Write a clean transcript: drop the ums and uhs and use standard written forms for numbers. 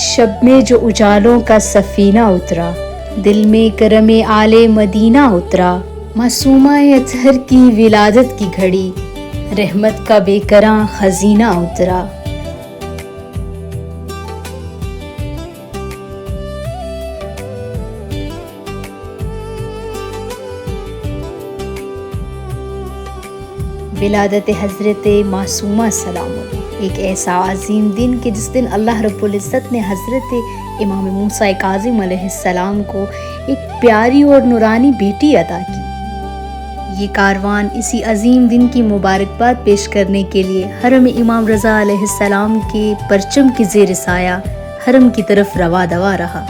शब में जो उजालों का सफीना उतरा, दिल में करमे आले मदीना उतरा। मासूमा अतहर की विलादत की घड़ी, रहमत का बेकरां खजीना उतरा। विलादत हज़रत मासूमा सलाम, एक ऐसा अजीम दिन कि जिस दिन अल्लाह रब्बुल इज़्ज़त ने हज़रत इमाम मूसा काज़िम अलैहिस्सलाम को एक प्यारी और नूरानी बेटी अता की। ये कारवान इसी अजीम दिन की मुबारकबाद पेश करने के लिए हरम इमाम रज़ा अलैहिस्सलाम के परचम के ज़ेर साया हरम की तरफ रवा दवा रहा।